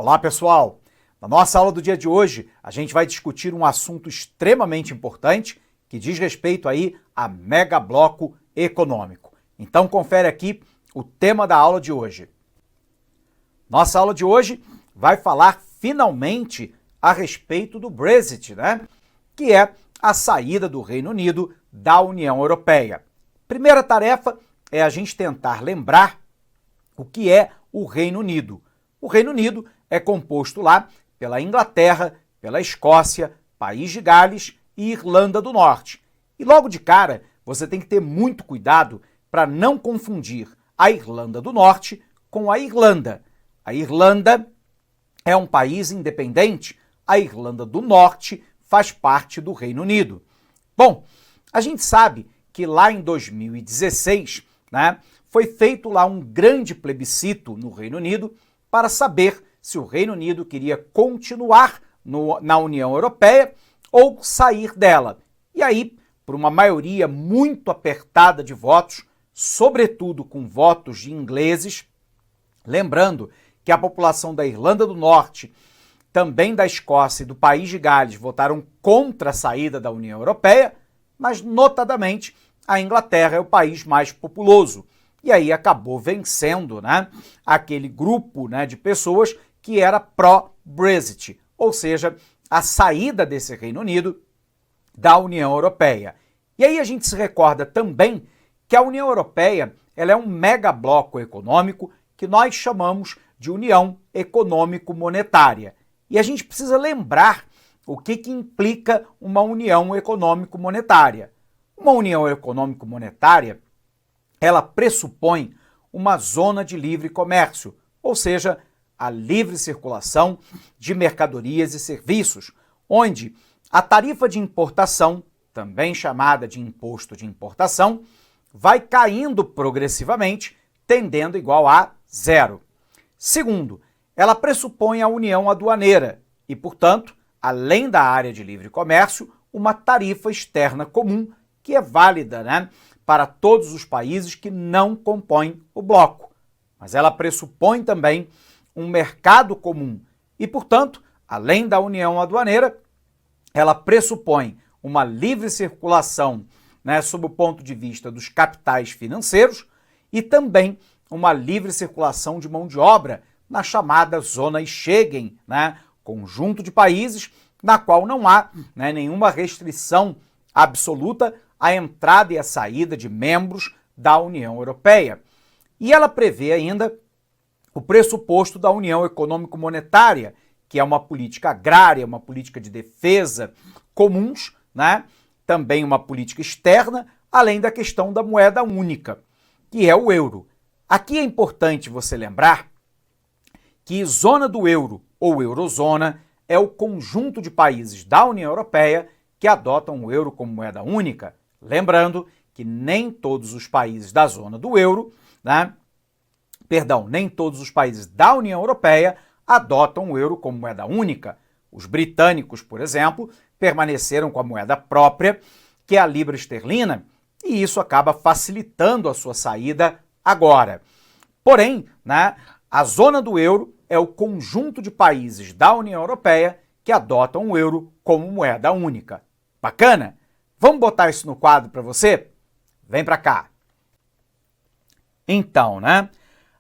Olá, pessoal! Na nossa aula do dia de hoje, a gente vai discutir um assunto extremamente importante que diz respeito aí a megabloco econômico. Então, confere aqui o tema da aula de hoje. Nossa aula de hoje vai falar finalmente a respeito do Brexit, que é a saída do Reino Unido da União Europeia. Primeira tarefa é a gente tentar lembrar o que é o Reino Unido. O Reino Unido é composto lá pela Inglaterra, pela Escócia, País de Gales e Irlanda do Norte. E logo de cara, você tem que ter muito cuidado para não confundir a Irlanda do Norte com a Irlanda. A Irlanda é um país independente, a Irlanda do Norte faz parte do Reino Unido. Bom, a gente sabe que lá em 2016, foi feito lá um grande plebiscito no Reino Unido para saber se o Reino Unido queria continuar na União Europeia ou sair dela. E aí, por uma maioria muito apertada de votos, sobretudo com votos de ingleses, lembrando que a população da Irlanda do Norte, também da Escócia e do País de Gales votaram contra a saída da União Europeia, mas notadamente a Inglaterra é o país mais populoso. E aí acabou vencendo aquele grupo de pessoas que era pró-Brexit, ou seja, a saída desse Reino Unido da União Europeia. E aí a gente se recorda também que a União Europeia ela é um megabloco econômico que nós chamamos de União Econômico-Monetária. E a gente precisa lembrar o que implica uma União Econômico-Monetária. Uma União Econômico-Monetária ela pressupõe uma zona de livre comércio, ou seja, a livre circulação de mercadorias e serviços, onde a tarifa de importação, também chamada de imposto de importação, vai caindo progressivamente, tendendo igual a zero. Segundo, ela pressupõe a união aduaneira e, portanto, além da área de livre comércio, uma tarifa externa comum que é válida, para todos os países que não compõem o bloco. Mas ela pressupõe também um mercado comum e, portanto, além da união aduaneira, ela pressupõe uma livre circulação, sob o ponto de vista dos capitais financeiros e também uma livre circulação de mão de obra na chamada zona Schengen, conjunto de países na qual não há nenhuma restrição absoluta à entrada e à saída de membros da União Europeia. E ela prevê ainda o pressuposto da União Econômico-Monetária, que é uma política agrária, uma política de defesa comuns, também uma política externa, além da questão da moeda única, que é o euro. Aqui é importante você lembrar que zona do euro ou eurozona é o conjunto de países da União Europeia que adotam o euro como moeda única. Lembrando que nem todos os países da zona do euro, nem todos os países da União Europeia adotam o euro como moeda única. Os britânicos, por exemplo, permaneceram com a moeda própria, que é a libra esterlina, e isso acaba facilitando a sua saída agora. Porém, a zona do euro é o conjunto de países da União Europeia que adotam o euro como moeda única. Bacana? Vamos botar isso no quadro para você? Vem para cá. Então,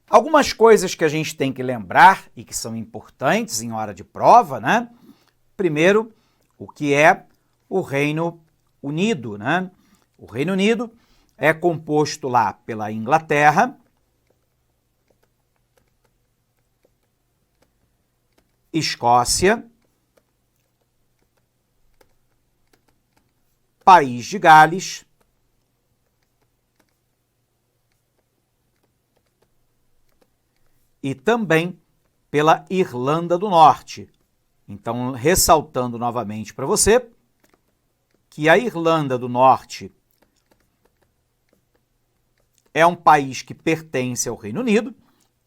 algumas coisas que a gente tem que lembrar e que são importantes em hora de prova, Primeiro, o que é o Reino Unido, O Reino Unido é composto lá pela Inglaterra, Escócia, País de Gales, e também pela Irlanda do Norte. Então, ressaltando novamente para você que a Irlanda do Norte é um país que pertence ao Reino Unido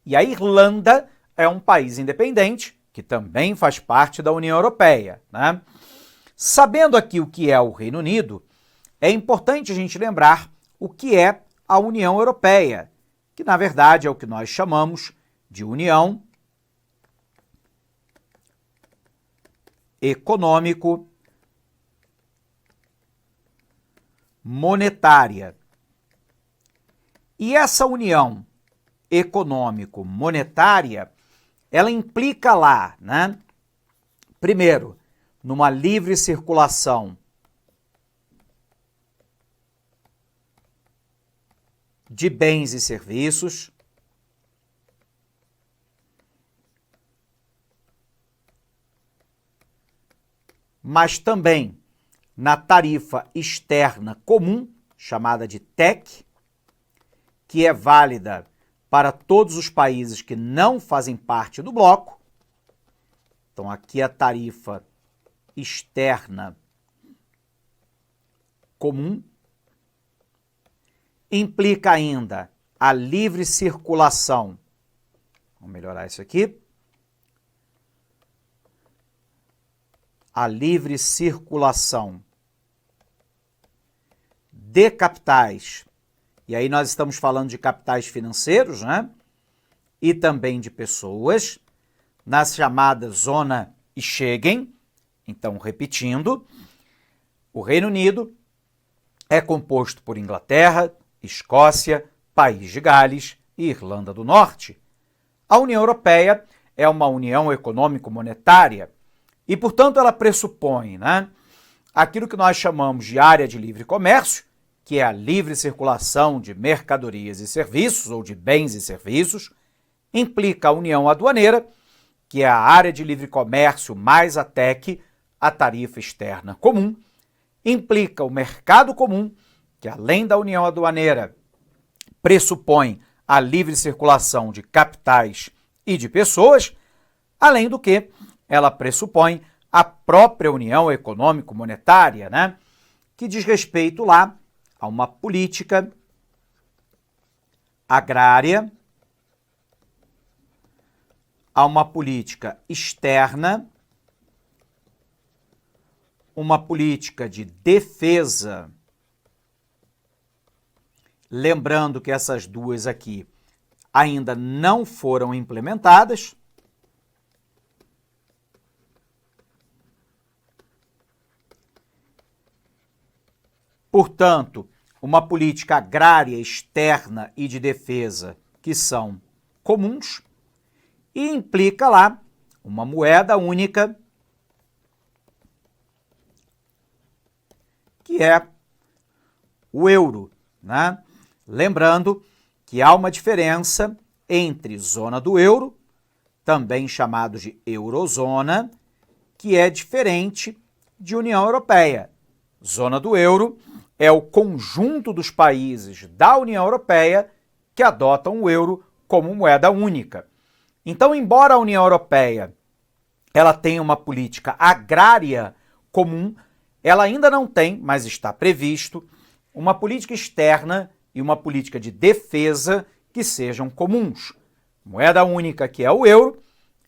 e a Irlanda é um país independente que também faz parte da União Europeia, Sabendo aqui o que é o Reino Unido, é importante a gente lembrar o que é a União Europeia, que na verdade é o que nós chamamos de União econômico monetária. E essa união econômico-monetária, ela implica lá, né? Primeiro, numa livre circulação de bens e serviços, mas também na tarifa externa comum, chamada de TEC, que é válida para todos os países que não fazem parte do bloco. Então, aqui a tarifa externa comum implica ainda a livre circulação. Vamos melhorar isso aqui. A livre circulação de capitais, e aí nós estamos falando de capitais financeiros, né? E também de pessoas, na chamada zona Schengen. Então, repetindo, o Reino Unido é composto por Inglaterra, Escócia, País de Gales e Irlanda do Norte. A União Europeia é uma união econômico-monetária e, portanto, ela pressupõe, né, aquilo que nós chamamos de área de livre comércio, que é a livre circulação de mercadorias e serviços, ou de bens e serviços, implica a união aduaneira, que é a área de livre comércio mais a TEC, a tarifa externa comum, implica o mercado comum, que além da união aduaneira, pressupõe a livre circulação de capitais e de pessoas, além do que ela pressupõe a própria união econômico-monetária, né, que diz respeito lá a uma política agrária, a uma política externa, uma política de defesa, lembrando que essas duas aqui ainda não foram implementadas, portanto, uma política agrária externa e de defesa que são comuns, e implica lá uma moeda única, que é o euro, né? Lembrando que há uma diferença entre zona do euro, também chamado de eurozona, que é diferente de União Europeia. Zona do euro é o conjunto dos países da União Europeia que adotam o euro como moeda única. Então, embora a União Europeia ela tenha uma política agrária comum, ela ainda não tem, mas está previsto, uma política externa e uma política de defesa que sejam comuns. Moeda única, que é o euro,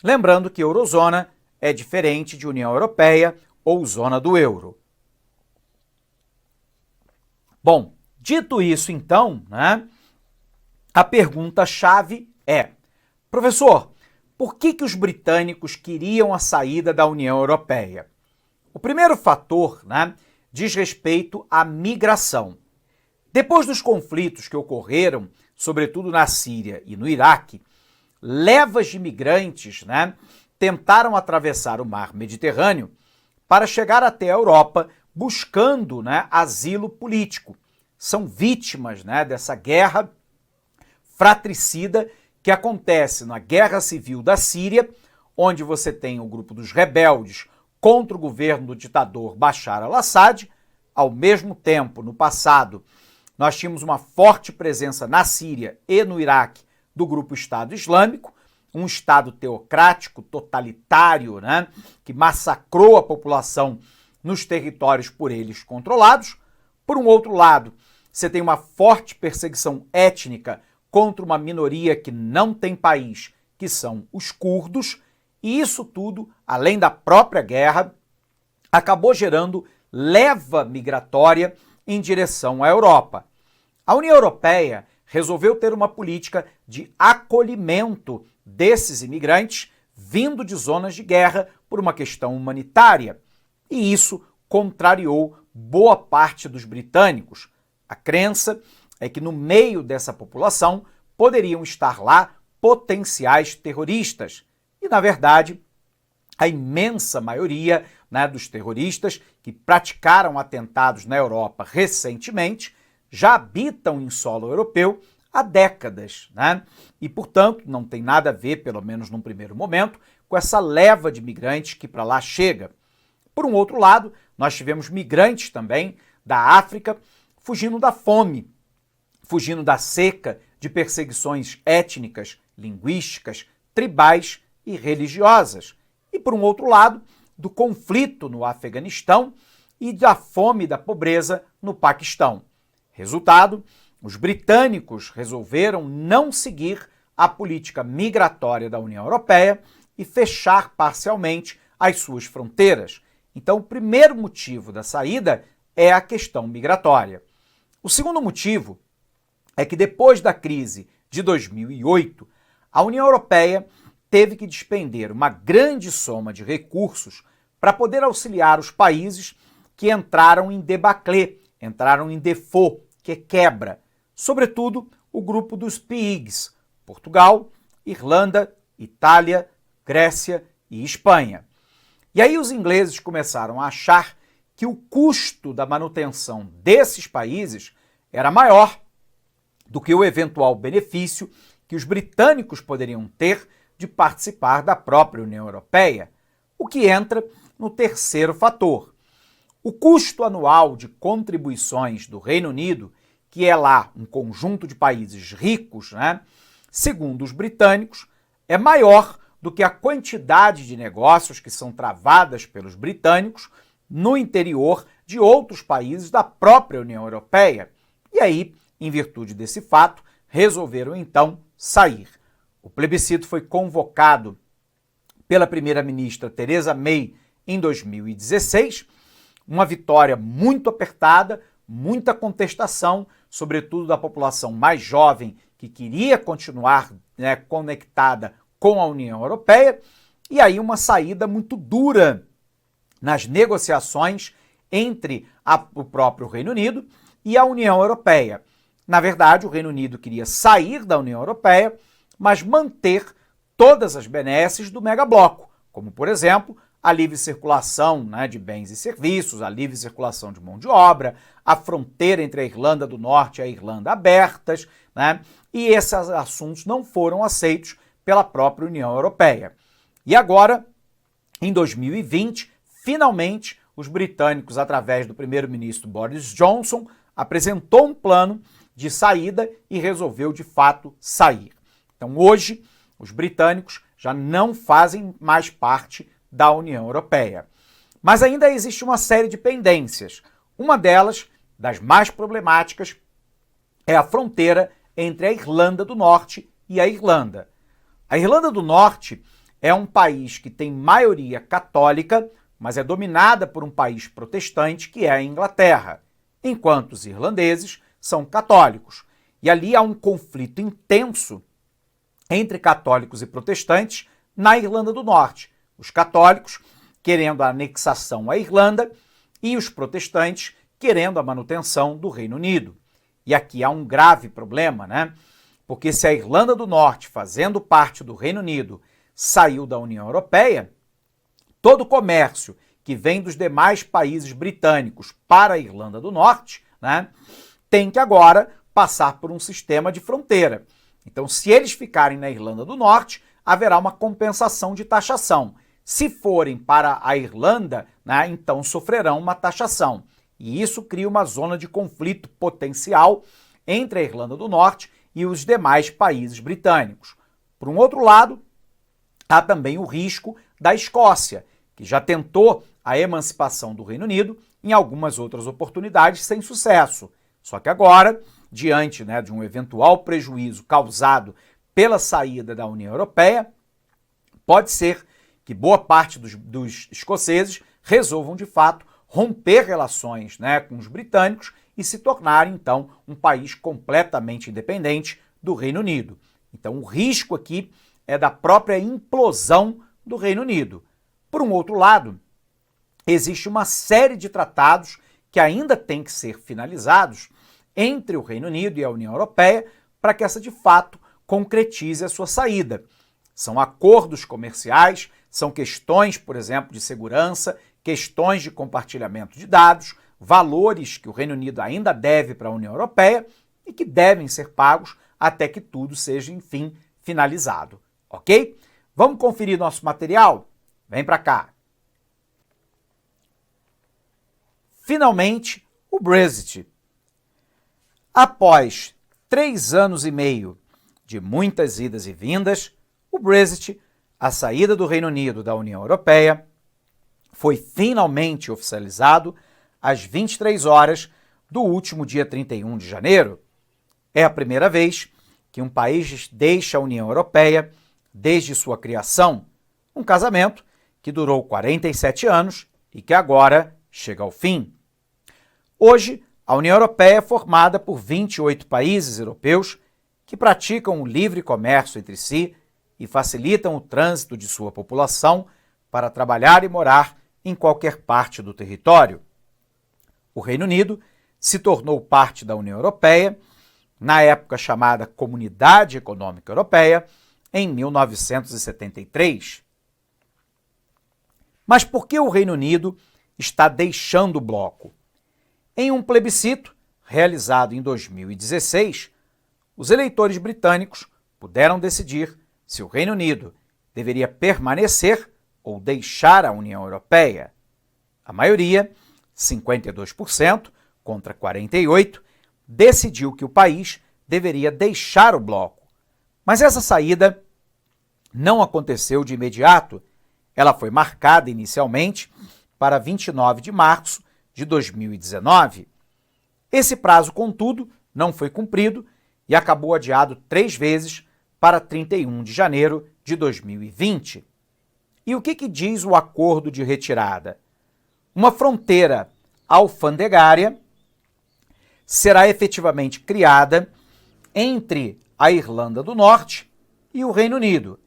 lembrando que eurozona é diferente de União Europeia ou zona do euro. Bom, dito isso então, né, a pergunta-chave é: professor, por que os britânicos queriam a saída da União Europeia? O primeiro fator, né, diz respeito à migração. Depois dos conflitos que ocorreram, sobretudo na Síria e no Iraque, levas de imigrantes, né, tentaram atravessar o mar Mediterrâneo para chegar até a Europa buscando, né, asilo político. São vítimas, né, dessa guerra fratricida que acontece na Guerra Civil da Síria, onde você tem o grupo dos rebeldes contra o governo do ditador Bashar al-Assad. Ao mesmo tempo, no passado, nós tínhamos uma forte presença na Síria e no Iraque do grupo Estado Islâmico, um Estado teocrático, totalitário, né, que massacrou a população nos territórios por eles controlados. Por um outro lado, você tem uma forte perseguição étnica contra uma minoria que não tem país, que são os curdos, e isso tudo, além da própria guerra, acabou gerando leva migratória em direção à Europa. A União Europeia resolveu ter uma política de acolhimento desses imigrantes vindo de zonas de guerra por uma questão humanitária. E isso contrariou boa parte dos britânicos. A crença é que no meio dessa população poderiam estar lá potenciais terroristas. E, na verdade, a imensa maioria, né, dos terroristas que praticaram atentados na Europa recentemente já habitam em solo europeu há décadas, né? E, portanto, não tem nada a ver, pelo menos num primeiro momento, com essa leva de migrantes que para lá chega. Por um outro lado, nós tivemos migrantes também da África fugindo da fome, fugindo da seca, de perseguições étnicas, linguísticas, tribais e religiosas. E, por um outro lado, do conflito no Afeganistão e da fome e da pobreza no Paquistão. Resultado, os britânicos resolveram não seguir a política migratória da União Europeia e fechar parcialmente as suas fronteiras. Então, o primeiro motivo da saída é a questão migratória. O segundo motivo é que depois da crise de 2008, a União Europeia teve que despender uma grande soma de recursos para poder auxiliar os países que entraram em debacle, entraram em default, que é quebra. Sobretudo o grupo dos PIGs, Portugal, Irlanda, Itália, Grécia e Espanha. E aí os ingleses começaram a achar que o custo da manutenção desses países era maior do que o eventual benefício que os britânicos poderiam ter de participar da própria União Europeia, o que entra no terceiro fator. O custo anual de contribuições do Reino Unido, que é lá um conjunto de países ricos, né, segundo os britânicos, é maior do que a quantidade de negócios que são travadas pelos britânicos no interior de outros países da própria União Europeia. E aí, em virtude desse fato, resolveram então sair. O plebiscito foi convocado pela primeira-ministra Theresa May em 2016, uma vitória muito apertada, muita contestação, sobretudo da população mais jovem que queria continuar, né, conectada com a União Europeia, e aí uma saída muito dura nas negociações entre o próprio Reino Unido e a União Europeia. Na verdade, o Reino Unido queria sair da União Europeia, mas manter todas as benesses do megabloco, como, por exemplo, a livre circulação, né, de bens e serviços, a livre circulação de mão de obra, a fronteira entre a Irlanda do Norte e a Irlanda abertas, né, e esses assuntos não foram aceitos pela própria União Europeia. E agora, em 2020, finalmente, os britânicos, através do primeiro-ministro Boris Johnson, apresentou um plano de saída e resolveu, de fato, sair. Então, hoje, os britânicos já não fazem mais parte da União Europeia. Mas ainda existe uma série de pendências. Uma delas, das mais problemáticas, é a fronteira entre a Irlanda do Norte e a Irlanda. A Irlanda do Norte é um país que tem maioria católica, mas é dominada por um país protestante, que é a Inglaterra, enquanto os irlandeses são católicos. E ali há um conflito intenso entre católicos e protestantes na Irlanda do Norte. Os católicos querendo a anexação à Irlanda e os protestantes querendo a manutenção do Reino Unido. E aqui há um grave problema, né? Porque se a Irlanda do Norte, fazendo parte do Reino Unido, saiu da União Europeia, todo o comércio que vem dos demais países britânicos para a Irlanda do Norte, né, tem que agora passar por um sistema de fronteira. Então, se eles ficarem na Irlanda do Norte, haverá uma compensação de taxação. Se forem para a Irlanda, né, então sofrerão uma taxação. E isso cria uma zona de conflito potencial entre a Irlanda do Norte e os demais países britânicos. Por um outro lado, há também o risco da Escócia, que já tentou a emancipação do Reino Unido em algumas outras oportunidades sem sucesso. Só que agora, diante, né, de um eventual prejuízo causado pela saída da União Europeia, pode ser que boa parte dos escoceses resolvam, de fato, romper relações, né, com os britânicos e se tornarem, então, um país completamente independente do Reino Unido. Então, o risco aqui é da própria implosão do Reino Unido. Por um outro lado, existe uma série de tratados que ainda têm que ser finalizados entre o Reino Unido e a União Europeia para que essa, de fato, concretize a sua saída. São acordos comerciais, são questões, por exemplo, de segurança, questões de compartilhamento de dados, valores que o Reino Unido ainda deve para a União Europeia e que devem ser pagos até que tudo seja, enfim, finalizado. Ok? Vamos conferir nosso material? Vem para cá. Finalmente, o Brexit. Após 3 anos e meio de muitas idas e vindas, o Brexit, a saída do Reino Unido da União Europeia, foi finalmente oficializado às 23 horas do último dia 31 de janeiro. É a primeira vez que um país deixa a União Europeia desde sua criação, um casamento que durou 47 anos e que agora chega ao fim. Hoje, a União Europeia é formada por 28 países europeus que praticam o livre comércio entre si e facilitam o trânsito de sua população para trabalhar e morar em qualquer parte do território. O Reino Unido se tornou parte da União Europeia, na época chamada Comunidade Econômica Europeia, em 1973. Mas por que o Reino Unido está deixando o bloco? Em um plebiscito realizado em 2016, os eleitores britânicos puderam decidir se o Reino Unido deveria permanecer ou deixar a União Europeia. A maioria, 52% contra 48%, decidiu que o país deveria deixar o bloco. Mas essa saída não aconteceu de imediato. Ela foi marcada inicialmente para 29 de março de 2019. Esse prazo, contudo, não foi cumprido e acabou adiado 3 vezes para 31 de janeiro de 2020. E o que diz o acordo de retirada? Uma fronteira alfandegária será efetivamente criada entre a Irlanda do Norte e o Reino Unido.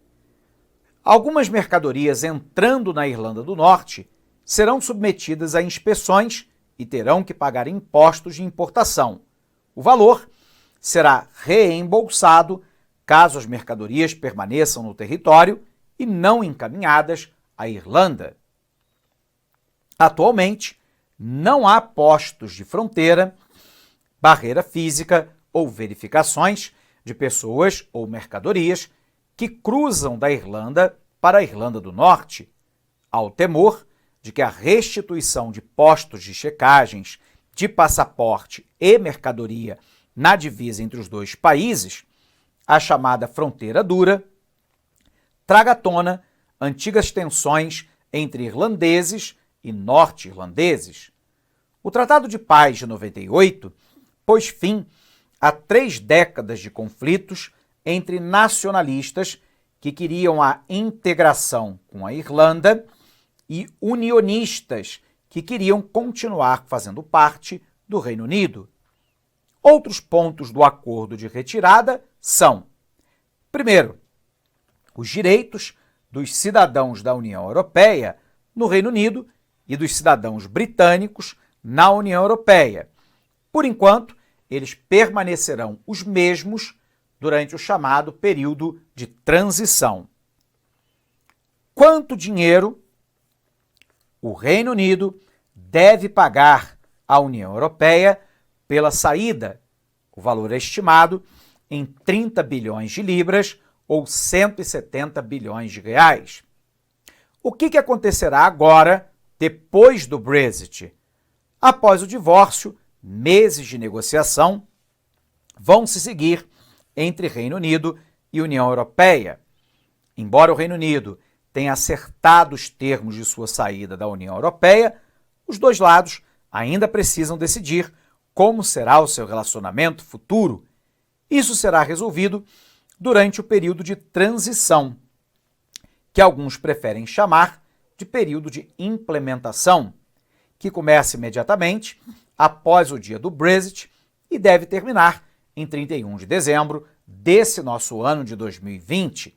Algumas mercadorias entrando na Irlanda do Norte serão submetidas a inspeções e terão que pagar impostos de importação. O valor será reembolsado caso as mercadorias permaneçam no território e não encaminhadas à Irlanda. Atualmente, não há postos de fronteira, barreira física ou verificações de pessoas ou mercadorias que cruzam da Irlanda para a Irlanda do Norte, ao temor de que a restituição de postos de checagens de passaporte e mercadoria na divisa entre os dois países, a chamada fronteira dura, traga à tona antigas tensões entre irlandeses e norte-irlandeses. O Tratado de Paz de 98 pôs fim a 3 décadas de conflitos entre nacionalistas que queriam a integração com a Irlanda e unionistas que queriam continuar fazendo parte do Reino Unido. Outros pontos do acordo de retirada são: primeiro, os direitos dos cidadãos da União Europeia no Reino Unido e dos cidadãos britânicos na União Europeia. Por enquanto, eles permanecerão os mesmos durante o chamado período de transição. Quanto dinheiro o Reino Unido deve pagar à União Europeia pela saída? O valor é estimado em 30 bilhões de libras ou 170 bilhões de reais. O que acontecerá agora, depois do Brexit? Após o divórcio, meses de negociação vão se seguir entre Reino Unido e União Europeia. Embora o Reino Unido tenha acertado os termos de sua saída da União Europeia, os dois lados ainda precisam decidir como será o seu relacionamento futuro. Isso será resolvido durante o período de transição, que alguns preferem chamar de período de implementação, que começa imediatamente após o dia do Brexit e deve terminar em 31 de dezembro desse nosso ano de 2020.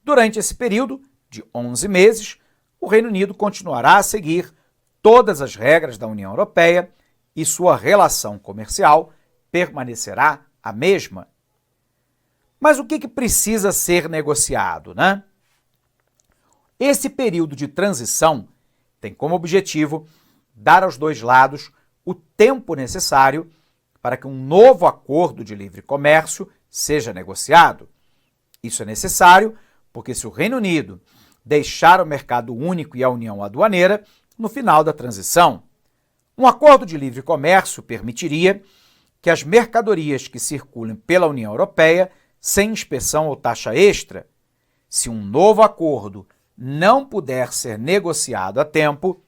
Durante esse período de 11 meses, o Reino Unido continuará a seguir todas as regras da União Europeia e sua relação comercial permanecerá a mesma. Mas o que precisa ser negociado, né? Esse período de transição tem como objetivo dar aos dois lados o tempo necessário para que um novo acordo de livre comércio seja negociado. Isso é necessário porque se o Reino Unido deixar o mercado único e a união aduaneira no final da transição, um acordo de livre comércio permitiria que as mercadorias que circulem pela União Europeia sem inspeção ou taxa extra, se um novo acordo não puder ser negociado a tempo,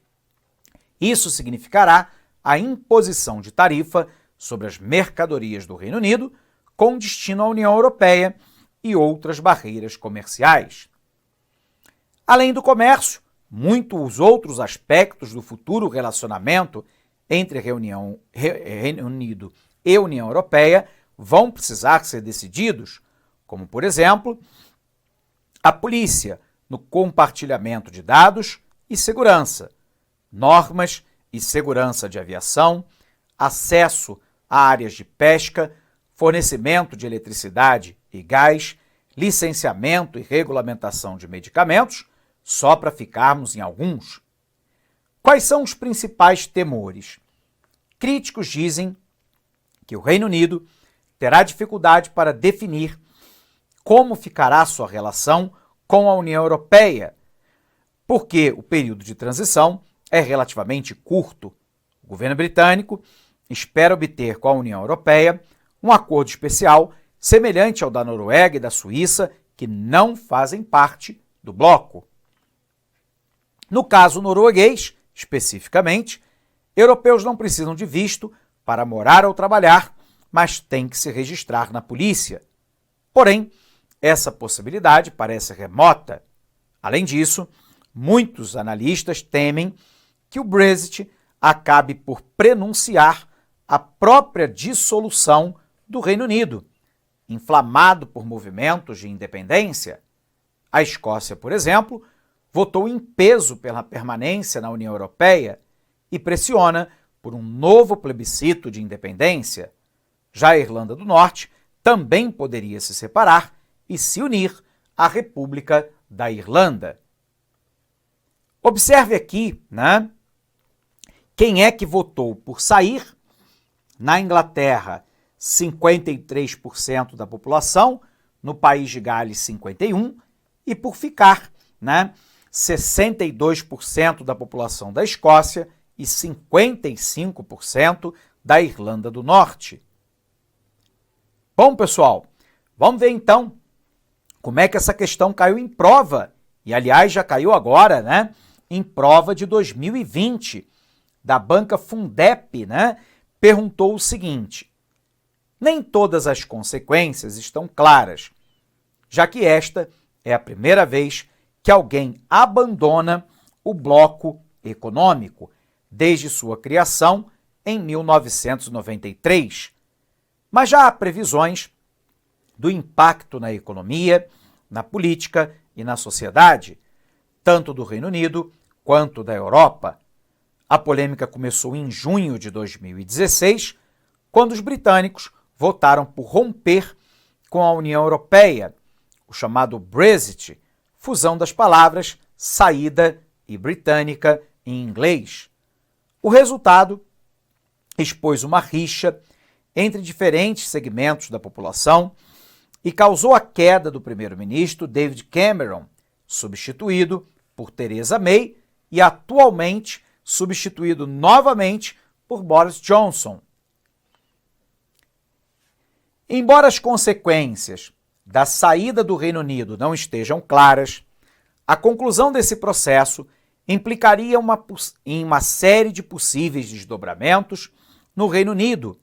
isso significará a imposição de tarifa sobre as mercadorias do Reino Unido com destino à União Europeia e outras barreiras comerciais. Além do comércio, muitos outros aspectos do futuro relacionamento entre Reino Unido e União Europeia vão precisar ser decididos, como, por exemplo, a polícia no compartilhamento de dados e segurança, normas e segurança de aviação, acesso a áreas de pesca, fornecimento de eletricidade e gás, licenciamento e regulamentação de medicamentos, só para ficarmos em alguns. Quais são os principais temores? Críticos dizem que o Reino Unido terá dificuldade para definir como ficará sua relação com a União Europeia, porque o período de transição é relativamente curto. O governo britânico espera obter com a União Europeia um acordo especial semelhante ao da Noruega e da Suíça, que não fazem parte do bloco. No caso norueguês, especificamente, europeus não precisam de visto para morar ou trabalhar, mas têm que se registrar na polícia. Porém, essa possibilidade parece remota. Além disso, muitos analistas temem que o Brexit acabe por prenunciar a própria dissolução do Reino Unido, inflamado por movimentos de independência. A Escócia, por exemplo, votou em peso pela permanência na União Europeia e pressiona por um novo plebiscito de independência. Já a Irlanda do Norte também poderia se separar e se unir à República da Irlanda. Observe aqui, né? Quem é que votou por sair? Na Inglaterra, 53% da população, no País de Gales, 51%, e por ficar, né? 62% da população da Escócia e 55% da Irlanda do Norte. Bom, pessoal, vamos ver então como é que essa questão caiu em prova, e aliás já caiu agora, né? Em prova de 2020, da banca Fundep, né? Perguntou o seguinte: nem todas as consequências estão claras, já que esta é a primeira vez que alguém abandona o bloco econômico, desde sua criação em 1993. Mas já há previsões do impacto na economia, na política e na sociedade, tanto do Reino Unido quanto da Europa. A polêmica começou em junho de 2016, quando os britânicos votaram por romper com a União Europeia, o chamado Brexit, fusão das palavras saída e britânica em inglês. O resultado expôs uma rixa entre diferentes segmentos da população e causou a queda do primeiro-ministro David Cameron, substituído por Theresa May e atualmente substituído novamente por Boris Johnson. Embora as consequências da saída do Reino Unido não estejam claras, a conclusão desse processo implicaria em uma série de possíveis desdobramentos no Reino Unido,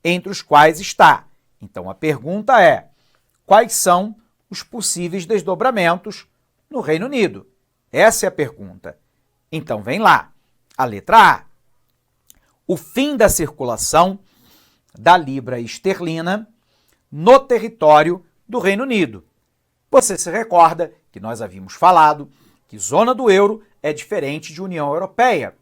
entre os quais está. Então a pergunta é: quais são os possíveis desdobramentos no Reino Unido? Essa é a pergunta. Então vem lá. A letra A. O fim da circulação da libra esterlina no território do Reino Unido. Você se recorda que nós havíamos falado que zona do euro é diferente de União Europeia.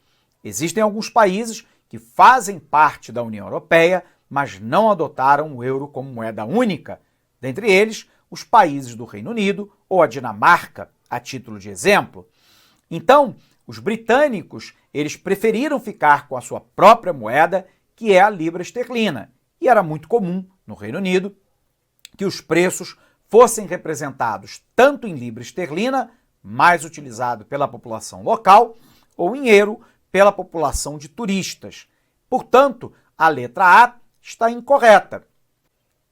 Existem alguns países que fazem parte da União Europeia, mas não adotaram o euro como moeda única. Dentre eles, os países do Reino Unido ou a Dinamarca, a título de exemplo. Então, os britânicos, eles preferiram ficar com a sua própria moeda, que é a libra esterlina. E era muito comum, no Reino Unido, que os preços fossem representados tanto em libra esterlina, mais utilizado pela população local, ou em euro, pela população de turistas. Portanto, a letra A está incorreta.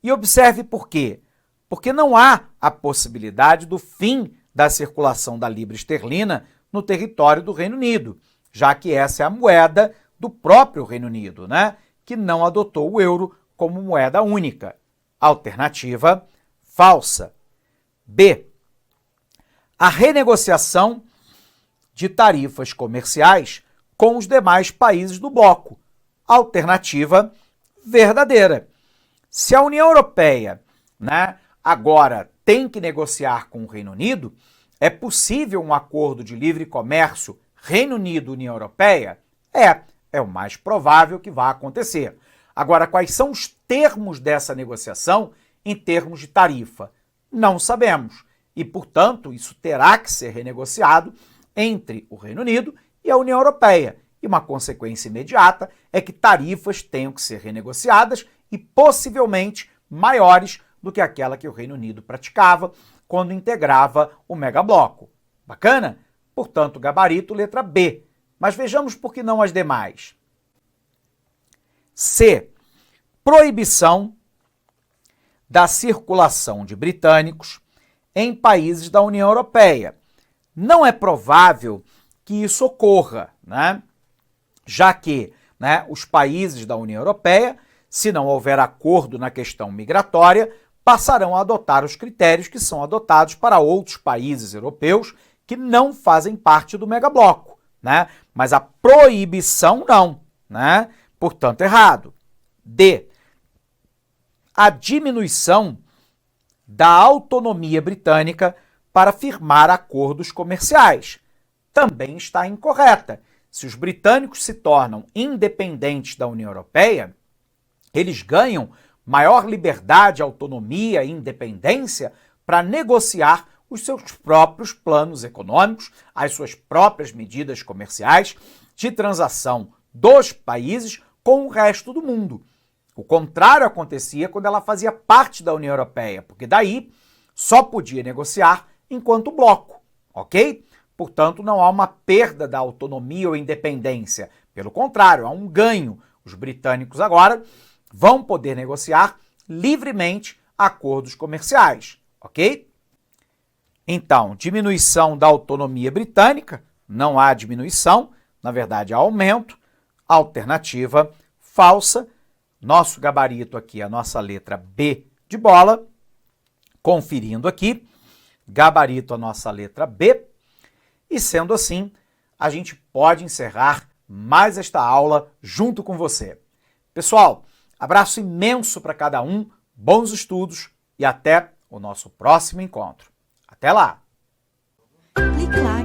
E observe por quê. Porque não há a possibilidade do fim da circulação da libra esterlina no território do Reino Unido, já que essa é a moeda do próprio Reino Unido, né? Que não adotou o euro como moeda única. Alternativa falsa. B. A renegociação de tarifas comerciais com os demais países do bloco. Alternativa verdadeira. Se a União Europeia, né, agora tem que negociar com o Reino Unido, é possível um acordo de livre comércio Reino Unido-União Europeia? É o mais provável que vá acontecer. Agora, quais são os termos dessa negociação em termos de tarifa? Não sabemos. E, portanto, isso terá que ser renegociado entre o Reino Unido e a União Europeia. E uma consequência imediata é que tarifas tenham que ser renegociadas e possivelmente maiores do que aquela que o Reino Unido praticava quando integrava o megabloco. Bacana? Portanto, gabarito letra B. Mas vejamos por que não as demais. C. Proibição da circulação de britânicos em países da União Europeia. Não é provável que isso ocorra, né? Já que, né, os países da União Europeia, se não houver acordo na questão migratória, passarão a adotar os critérios que são adotados para outros países europeus que não fazem parte do megabloco, né? Mas a proibição não, né? Portanto, errado. D. A diminuição da autonomia britânica para firmar acordos comerciais. Também está incorreta. Se os britânicos se tornam independentes da União Europeia, eles ganham maior liberdade, autonomia e independência para negociar os seus próprios planos econômicos, as suas próprias medidas comerciais de transação dos países com o resto do mundo. O contrário acontecia quando ela fazia parte da União Europeia, porque daí só podia negociar enquanto bloco, ok? Portanto, não há uma perda da autonomia ou independência. Pelo contrário, há um ganho. Os britânicos agora vão poder negociar livremente acordos comerciais, ok? Então, diminuição da autonomia britânica, não há diminuição, na verdade há aumento. Alternativa falsa. Nosso gabarito aqui, a nossa letra B de bola. Conferindo aqui, gabarito a nossa letra B. E sendo assim, a gente pode encerrar mais esta aula junto com você. Pessoal, abraço imenso para cada um, bons estudos e até o nosso próximo encontro. Até lá! Clique lá